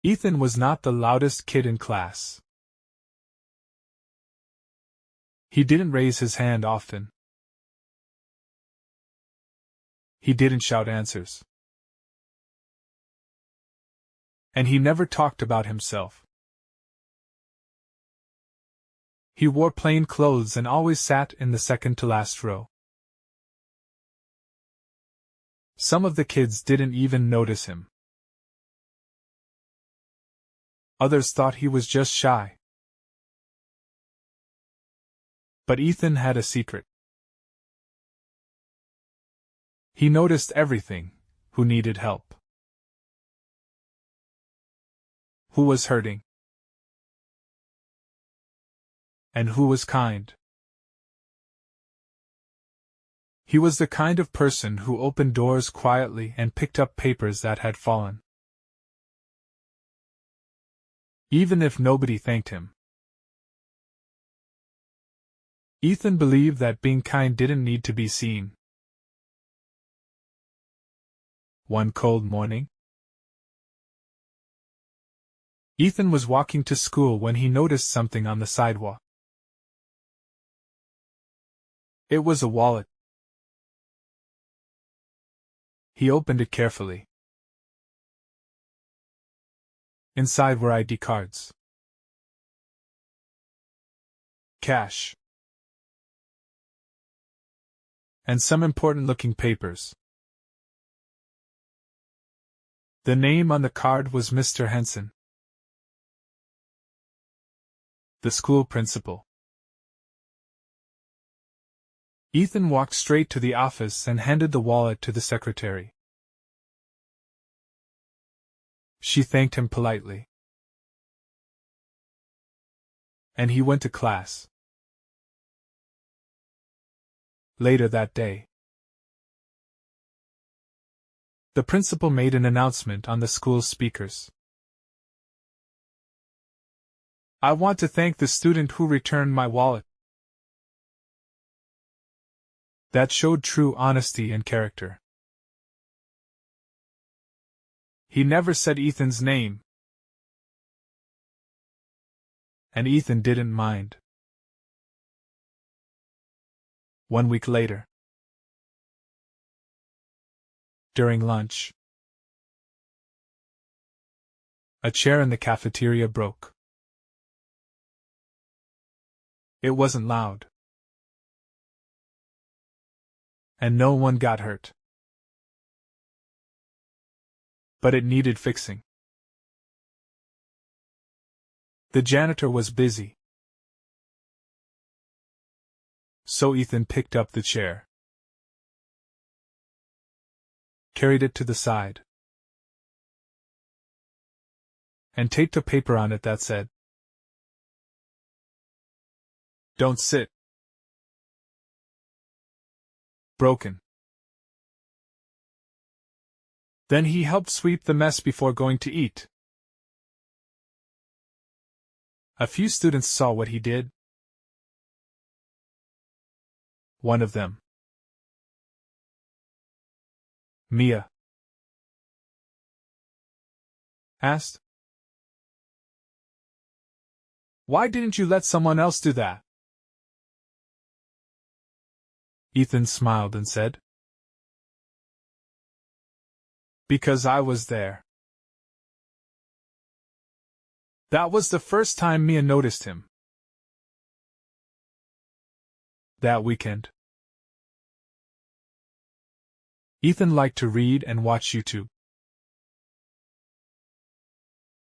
Ethan was not the loudest kid in class. He didn't raise his hand often. He didn't shout answers. And he never talked about himself. He wore plain clothes and always sat in the second to last row. Some of the kids didn't even notice him. Others thought he was just shy. But Ethan had a secret. He noticed everything: who needed help, who was hurting, and who was kind. He was the kind of person who opened doors quietly and picked up papers that had fallen, even if nobody thanked him. Ethan believed that being kind didn't need to be seen. One cold morning, Ethan was walking to school when he noticed something on the sidewalk. It was a wallet. He opened it carefully. Inside were ID cards, cash, and some important-looking papers. The name on the card was Mr. Henson, the school principal. Ethan walked straight to the office and handed the wallet to the secretary. She thanked him politely, and he went to class. Later that day, the principal made an announcement on the school's speakers. "I want to thank the student who returned my wallet." That showed true honesty and character. He never said Ethan's name, and Ethan didn't mind. 1 week later, during lunch, a chair in the cafeteria broke. It wasn't loud, and no one got hurt. But it needed fixing. The janitor was busy, so Ethan picked up the chair, carried it to the side, and taped a paper on it that said, "Don't sit." Broken. Then he helped sweep the mess before going to eat. A few students saw what he did. One of them, Mia, asked, "Why didn't you let someone else do that?" Ethan smiled and said, "Because I was there." That was the first time Mia noticed him. That weekend, Ethan liked to read and watch YouTube.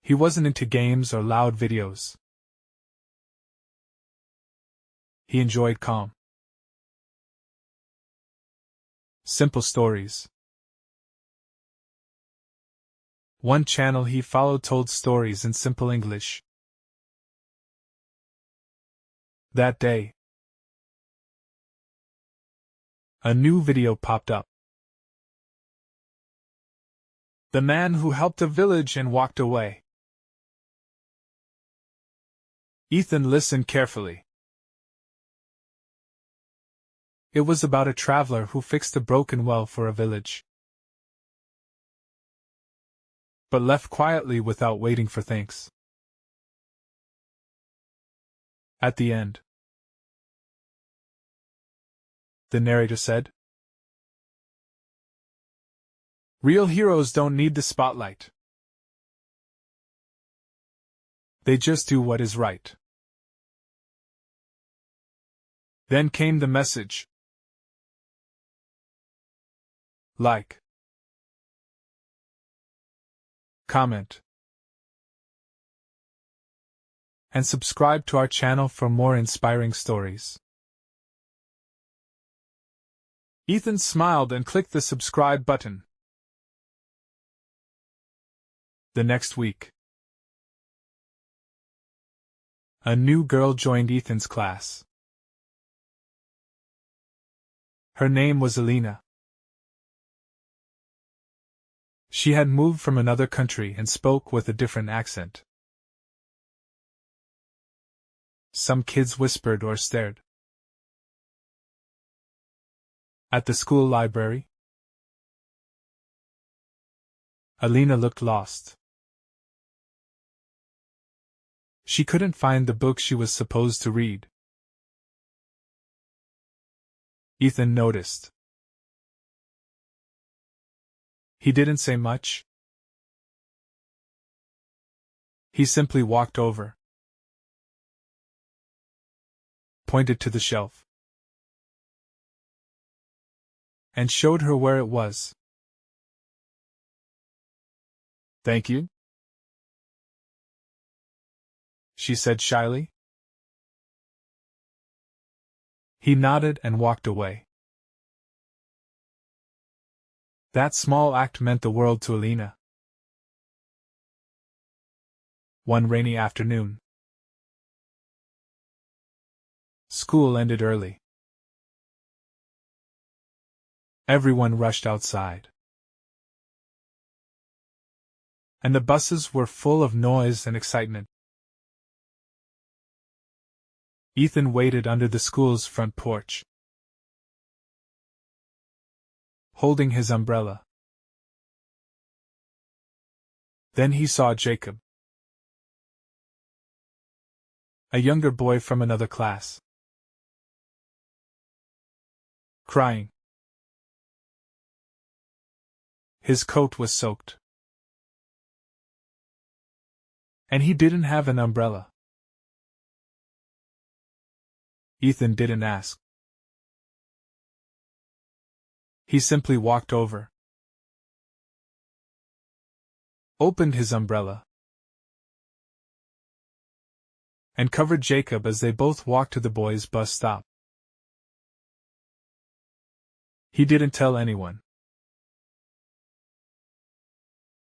He wasn't into games or loud videos. He enjoyed calm, simple stories. One channel he followed told stories in simple English. That day, a new video popped up. The man who helped a village and walked away. Ethan listened carefully. It was about a traveler who fixed a broken well for a village. but left quietly without waiting for thanks. At the end, the narrator said, "Real heroes don't need the spotlight. They just do what is right." Then came the message. Like, comment, and subscribe to our channel for more inspiring stories. Ethan smiled and clicked the subscribe button. The next week, a new girl joined Ethan's class. Her name was Alina. She had moved from another country and spoke with a different accent. Some kids whispered or stared. At the school library, Alina looked lost. She couldn't find the book she was supposed to read. Ethan noticed. He didn't say much. He simply walked over, pointed to the shelf, and showed her where it was. "Thank you," she said shyly. He nodded and walked away. That small act meant the world to Alina. One rainy afternoon, school ended early. Everyone rushed outside, and the buses were full of noise and excitement. Ethan waited under the school's front porch, holding his umbrella. Then he saw Jacob, a younger boy from another class, crying. His coat was soaked, and he didn't have an umbrella. Ethan didn't ask. He simply walked over, opened his umbrella, and covered Jacob as they both walked to the boys' bus stop. He didn't tell anyone,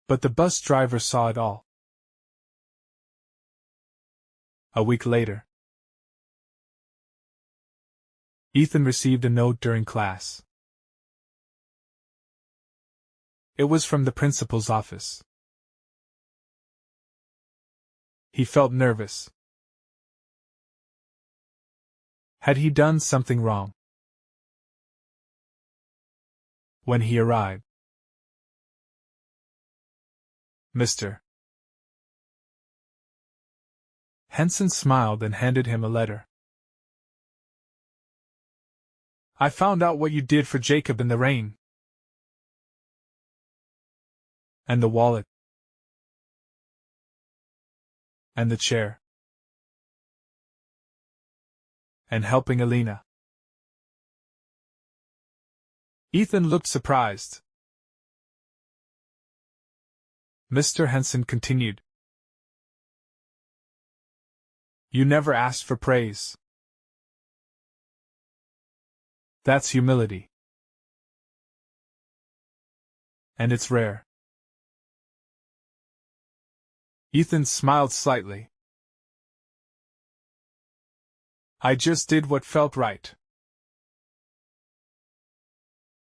but the bus driver saw it all. A week later, Ethan received a note during class. It was from the principal's office. He felt nervous. Had he done something wrong? When he arrived, Mr. Henson smiled and handed him a letter. "I found out what you did for Jacob in the rain. And the wallet. And the chair. And helping Alina." Ethan looked surprised. Mr. Henson continued. "You never asked for praise. That's humility. And it's rare." Ethan smiled slightly. "I just did what felt right,"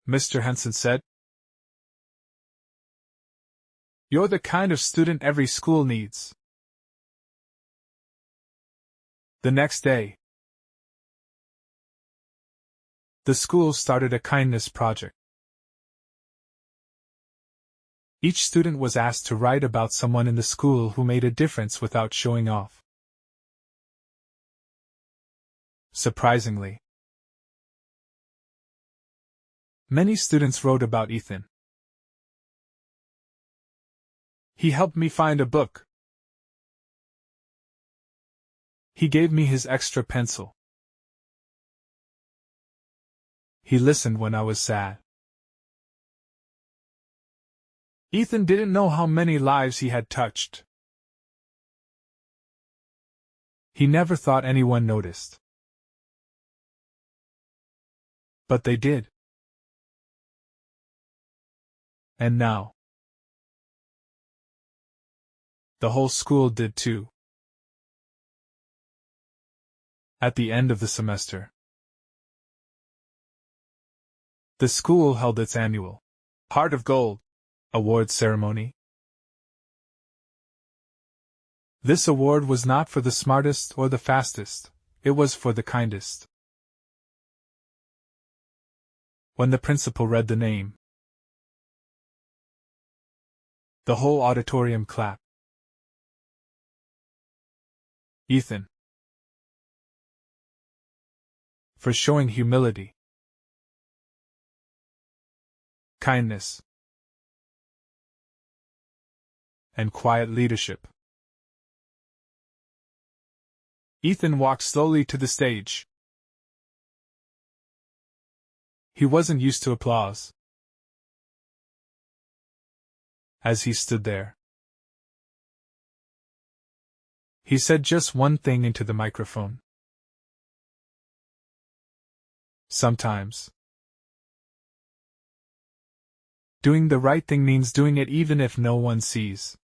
Mr. Henson said. "You're the kind of student every school needs." The next day, the school started a kindness project. Each student was asked to write about someone in the school who made a difference without showing off. Surprisingly, many students wrote about Ethan. He helped me find a book. He gave me his extra pencil. He listened when I was sad. Ethan didn't know how many lives he had touched. He never thought anyone noticed. But they did. And now, the whole school did too. At the end of the semester, the school held its annual Heart of Gold award ceremony. This award was not for the smartest or the fastest, it was for the kindest. When the principal read the name, the whole auditorium clapped. Ethan. For showing humility, kindness, and quiet leadership. Ethan walked slowly to the stage. He wasn't used to applause. As he stood there, he said just one thing into the microphone. Sometimes, doing the right thing means doing it even if no one sees.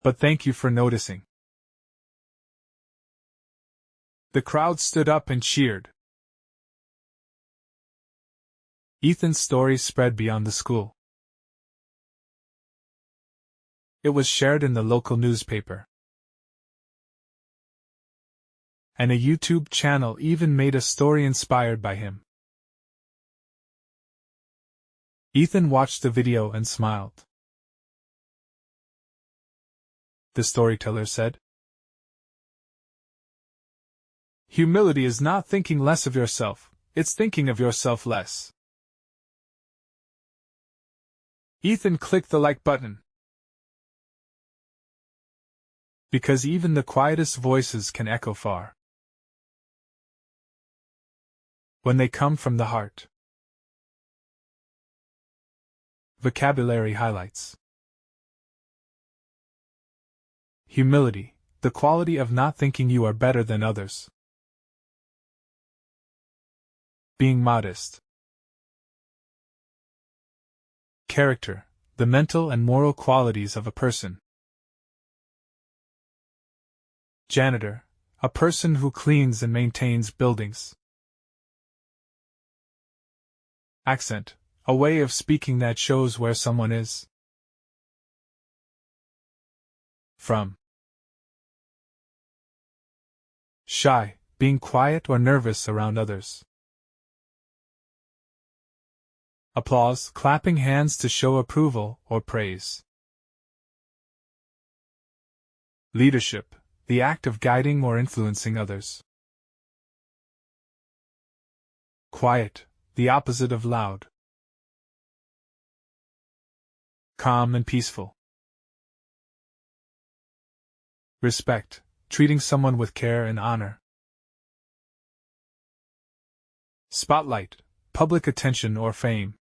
But thank you for noticing. The crowd stood up and cheered. Ethan's story spread beyond the school. It was shared in the local newspaper. And a YouTube channel even made a story inspired by him. Ethan watched the video and smiled. The storyteller said, "Humility is not thinking less of yourself, it's thinking of yourself less." Ethan clicked the like button. Because even the quietest voices can echo far when they come from the heart. Vocabulary highlights. Humility, the quality of not thinking you are better than others. Being modest. Character, the mental and moral qualities of a person. Janitor, a person who cleans and maintains buildings. Accent, a way of speaking that shows where someone is from. Shy, being quiet or nervous around others. Applause, clapping hands to show approval or praise. Leadership, the act of guiding or influencing others. Quiet, the opposite of loud. Calm and peaceful. Respect, treating someone with care and honor. Spotlight, public attention or fame.